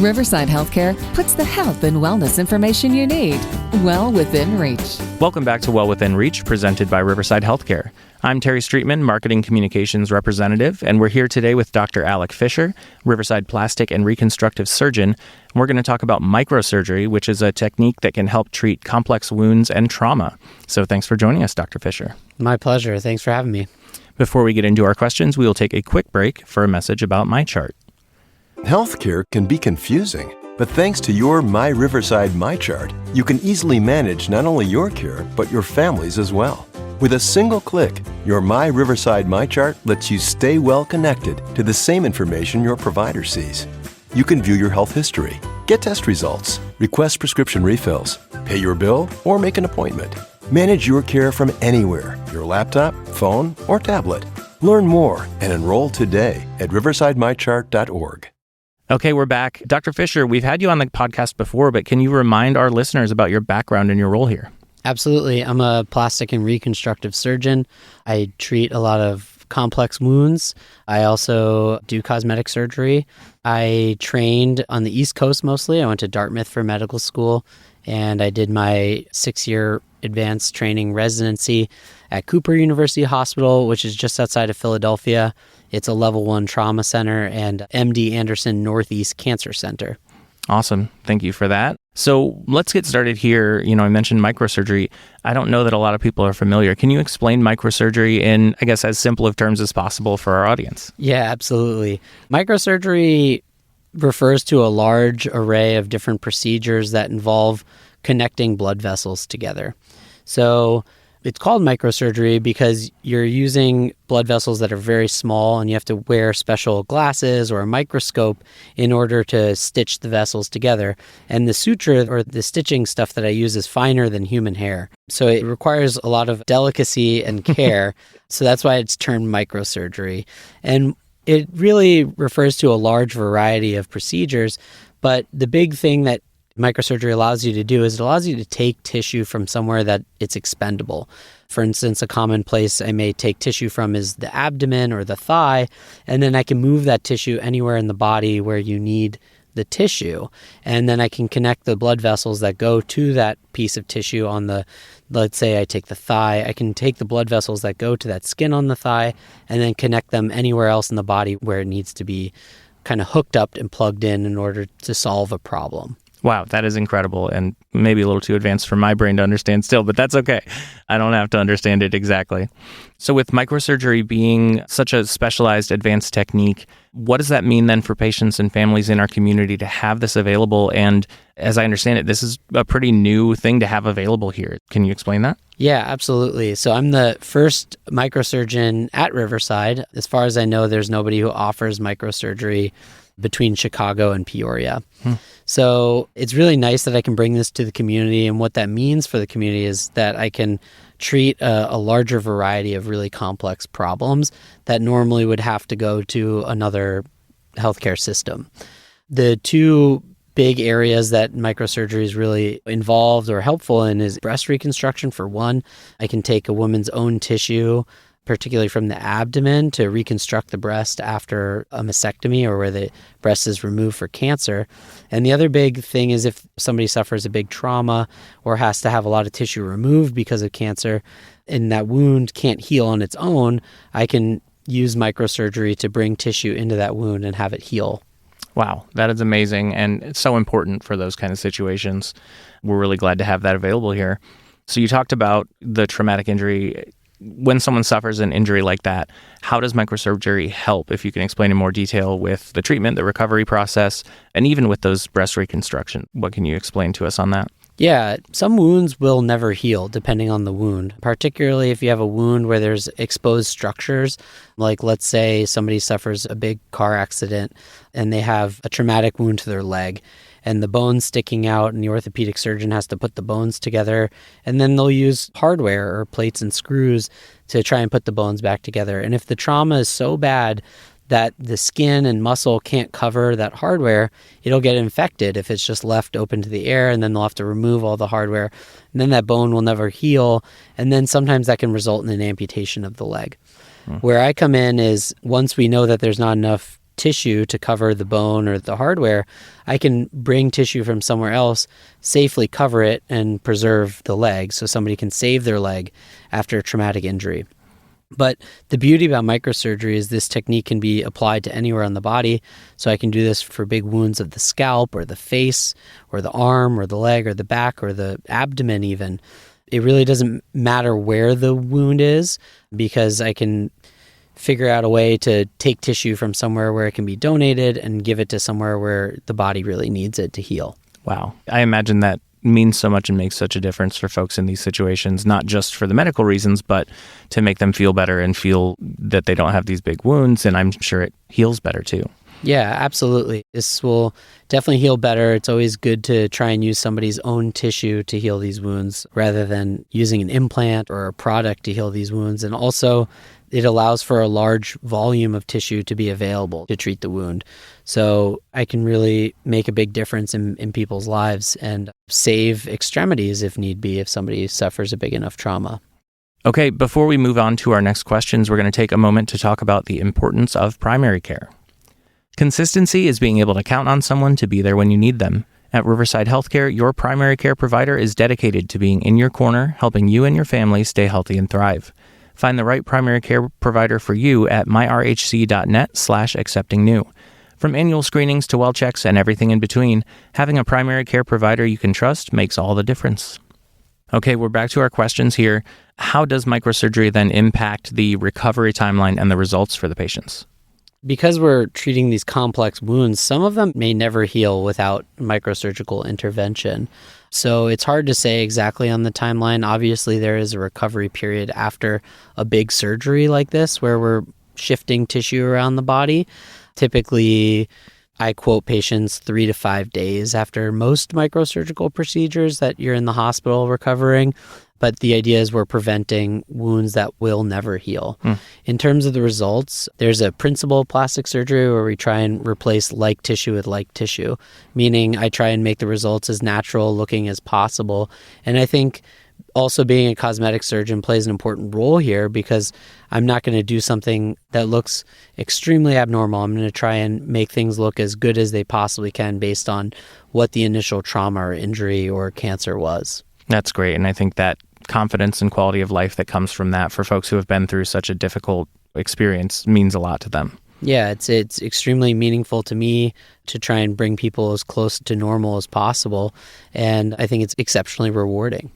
Riverside Healthcare puts the health and wellness information you need well within reach. Welcome back to Well Within Reach, presented by Riverside Healthcare. I'm Terry Streetman, Marketing Communications Representative, and we're here today with Dr. Alec Fisher, Riverside Plastic and Reconstructive Surgeon. And we're going to talk about microsurgery, which is a technique that can help treat complex wounds and trauma. So thanks for joining us, Dr. Fisher. My pleasure. Thanks for having me. Before we get into our questions, we will take a quick break for a message about MyChart. Healthcare can be confusing, but thanks to your My Riverside MyChart, you can easily manage not only your care, but your family's as well. With a single click, your My Riverside MyChart lets you stay well connected to the same information your provider sees. You can view your health history, get test results, request prescription refills, pay your bill, or make an appointment. Manage your care from anywhere, your laptop, phone, or tablet. Learn more and enroll today at riversidemychart.org. Okay, we're back. Dr. Fisher, we've had you on the podcast before, but can you remind our listeners about your background and your role here? Absolutely. I'm a plastic and reconstructive surgeon. I treat a lot of complex wounds. I also do cosmetic surgery. I trained on the East Coast mostly. I went to Dartmouth for medical school, and I did my 6-year advanced training residency at Cooper University Hospital, which is just outside of Philadelphia. It's a level 1 trauma center and MD Anderson Northeast Cancer Center. Awesome. Thank you for that. So let's get started here. I mentioned microsurgery. I don't know that a lot of people are familiar. Can you explain microsurgery in, I guess, as simple of terms as possible for our audience? Yeah, absolutely. Microsurgery refers to a large array of different procedures that involve connecting blood vessels together. So it's called microsurgery because you're using blood vessels that are very small, and you have to wear special glasses or a microscope in order to stitch the vessels together. And the suture or the stitching stuff that I use is finer than human hair. So it requires a lot of delicacy and care. So that's why it's termed microsurgery. And it really refers to a large variety of procedures. But the big thing that microsurgery allows you to do is it allows you to take tissue from somewhere that it's expendable. For instance, a common place I may take tissue from is the abdomen or the thigh, and then I can move that tissue anywhere in the body where you need the tissue. And then I can connect the blood vessels that go to that piece of tissue on the, let's say I take the thigh, I can take the blood vessels that go to that skin on the thigh and then connect them anywhere else in the body where it needs to be kind of hooked up and plugged in order to solve a problem. Wow, that is incredible, and maybe a little too advanced for my brain to understand still, but that's okay. I don't have to understand it exactly. So with microsurgery being such a specialized advanced technique, what does that mean then for patients and families in our community to have this available? And as I understand it, this is a pretty new thing to have available here. Can you explain that? Yeah, absolutely. So I'm the first microsurgeon at Riverside. As far as I know, there's nobody who offers microsurgery between Chicago and Peoria. So it's really nice that I can bring this to the community, and what that means for the community is that I can treat a larger variety of really complex problems that normally would have to go to another healthcare system. The two big areas that microsurgery is really involved or helpful in is breast reconstruction. For one, I can take a woman's own tissue, particularly from the abdomen, to reconstruct the breast after a mastectomy or where the breast is removed for cancer. And the other big thing is if somebody suffers a big trauma or has to have a lot of tissue removed because of cancer and that wound can't heal on its own, I can use microsurgery to bring tissue into that wound and have it heal. Wow, that is amazing, and it's so important for those kind of situations. We're really glad to have that available here. So you talked about the traumatic injury. When someone suffers an injury like that, how does microsurgery help? If you can explain in more detail with the treatment, the recovery process, and even with those breast reconstruction, what can you explain to us on that? Yeah, some wounds will never heal depending on the wound, particularly if you have a wound where there's exposed structures. Like let's say somebody suffers a big car accident and they have a traumatic wound to their leg and the bone's sticking out and the orthopedic surgeon has to put the bones together, and then they'll use hardware or plates and screws to try and put the bones back together. And if the trauma is so bad that the skin and muscle can't cover that hardware, it'll get infected if it's just left open to the air, and then they'll have to remove all the hardware, and then that bone will never heal, and then sometimes that can result in an amputation of the leg. Where I come in is once we know that there's not enough tissue to cover the bone or the hardware, I can bring tissue from somewhere else, safely cover it, and preserve the leg so somebody can save their leg after a traumatic injury. But the beauty about microsurgery is this technique can be applied to anywhere on the body. So I can do this for big wounds of the scalp or the face or the arm or the leg or the back or the abdomen even. It really doesn't matter where the wound is, because I can figure out a way to take tissue from somewhere where it can be donated and give it to somewhere where the body really needs it to heal. Wow. I imagine that means so much and makes such a difference for folks in these situations, not just for the medical reasons, but to make them feel better and feel that they don't have these big wounds. And I'm sure it heals better too. Yeah, absolutely. This will definitely heal better. It's always good to try and use somebody's own tissue to heal these wounds rather than using an implant or a product to heal these wounds. And also, it allows for a large volume of tissue to be available to treat the wound. So I can really make a big difference in people's lives and save extremities if need be, if somebody suffers a big enough trauma. Okay, before we move on to our next questions, we're going to take a moment to talk about the importance of primary care. Consistency is being able to count on someone to be there when you need them. At Riverside Healthcare, your primary care provider is dedicated to being in your corner, helping you and your family stay healthy and thrive. Find the right primary care provider for you at myrhc.net/acceptingnew. From annual screenings to well checks and everything in between, having a primary care provider you can trust makes all the difference. Okay, we're back to our questions here. How does microsurgery then impact the recovery timeline and the results for the patients? Because we're treating these complex wounds, some of them may never heal without microsurgical intervention. So it's hard to say exactly on the timeline. Obviously, there is a recovery period after a big surgery like this where we're shifting tissue around the body. Typically, I quote patients 3 to 5 days after most microsurgical procedures that you're in the hospital recovering. But the idea is we're preventing wounds that will never heal. In terms of the results, there's a principle of plastic surgery where we try and replace like tissue with like tissue, meaning I try and make the results as natural looking as possible. And I think also being a cosmetic surgeon plays an important role here because I'm not going to do something that looks extremely abnormal. I'm going to try and make things look as good as they possibly can based on what the initial trauma or injury or cancer was. That's great. And I think that confidence and quality of life that comes from that for folks who have been through such a difficult experience means a lot to them. Yeah, it's extremely meaningful to me to try and bring people as close to normal as possible. And I think it's exceptionally rewarding.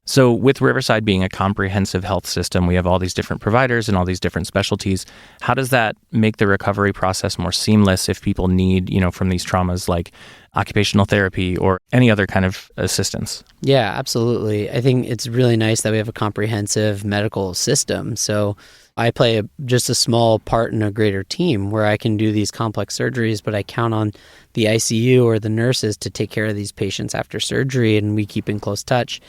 So with Riverside being a comprehensive health system, we have all these different providers and all these different specialties. How does that make the recovery process more seamless if people need, from these traumas like occupational therapy or any other kind of assistance? Yeah, absolutely. I think it's really nice that we have a comprehensive medical system. So I play just a small part in a greater team where I can do these complex surgeries, but I count on the ICU or the nurses to take care of these patients after surgery, and we keep in close touch.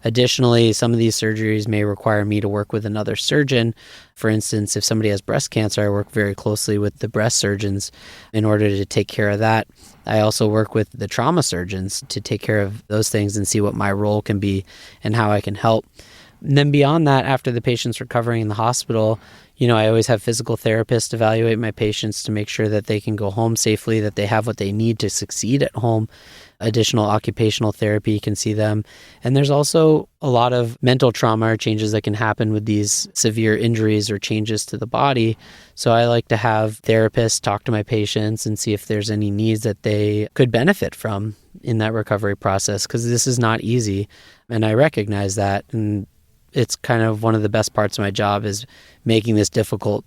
Additionally, some of these surgeries may require me to work with another surgeon. For instance, if somebody has breast cancer, I work very closely with the breast surgeons in order to take care of that. I also work with the trauma surgeons to take care of those things and see what my role can be and how I can help. And then beyond that, after the patient's recovering in the hospital, I always have physical therapists evaluate my patients to make sure that they can go home safely, that they have what they need to succeed at home. Additional occupational therapy can see them. And there's also a lot of mental trauma or changes that can happen with these severe injuries or changes to the body. So I like to have therapists talk to my patients and see if there's any needs that they could benefit from in that recovery process, because this is not easy. And I recognize that. And it's kind of one of the best parts of my job is making this difficult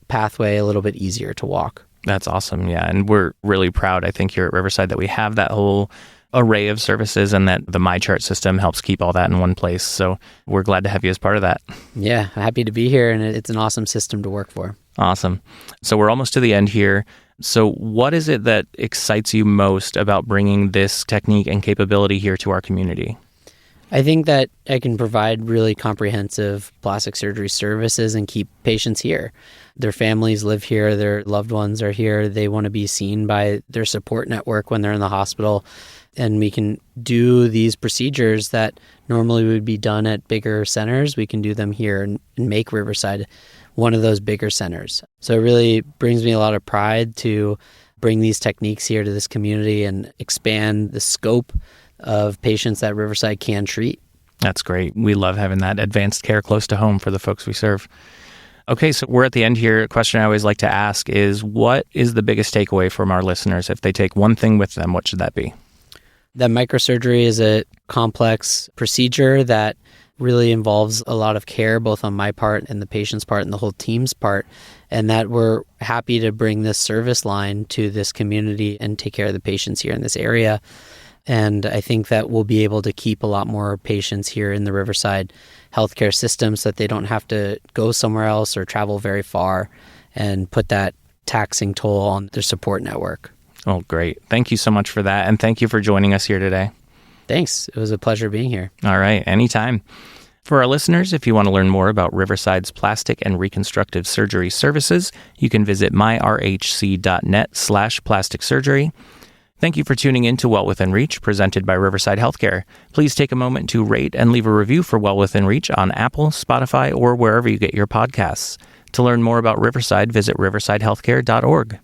pathway a little bit easier to walk. That's awesome. Yeah. And we're really proud, I think, here at Riverside that we have that whole array of services and that the MyChart system helps keep all that in one place. So we're glad to have you as part of that. Yeah, happy to be here. And it's an awesome system to work for. Awesome. So we're almost to the end here. So what is it that excites you most about bringing this technique and capability here to our community? I think that I can provide really comprehensive plastic surgery services and keep patients here. Their families live here, their loved ones are here, they want to be seen by their support network when they're in the hospital. And we can do these procedures that normally would be done at bigger centers. We can do them here and make Riverside one of those bigger centers. So it really brings me a lot of pride to bring these techniques here to this community and expand the scope of patients that Riverside can treat. That's great. We love having that advanced care close to home for the folks we serve. Okay, so we're at the end here. A question I always like to ask is, what is the biggest takeaway from our listeners? If they take one thing with them, what should that be? That microsurgery is a complex procedure that really involves a lot of care, both on my part and the patient's part and the whole team's part, and that we're happy to bring this service line to this community and take care of the patients here in this area. And I think that we'll be able to keep a lot more patients here in the Riverside healthcare system so that they don't have to go somewhere else or travel very far and put that taxing toll on their support network. Oh, great. Thank you so much for that. And thank you for joining us here today. Thanks. It was a pleasure being here. All right. Anytime. For our listeners, if you want to learn more about Riverside's plastic and reconstructive surgery services, you can visit myrhc.net/plastic surgery. Thank you for tuning in to Well Within Reach, presented by Riverside Healthcare. Please take a moment to rate and leave a review for Well Within Reach on Apple, Spotify, or wherever you get your podcasts. To learn more about Riverside, visit riversidehealthcare.org.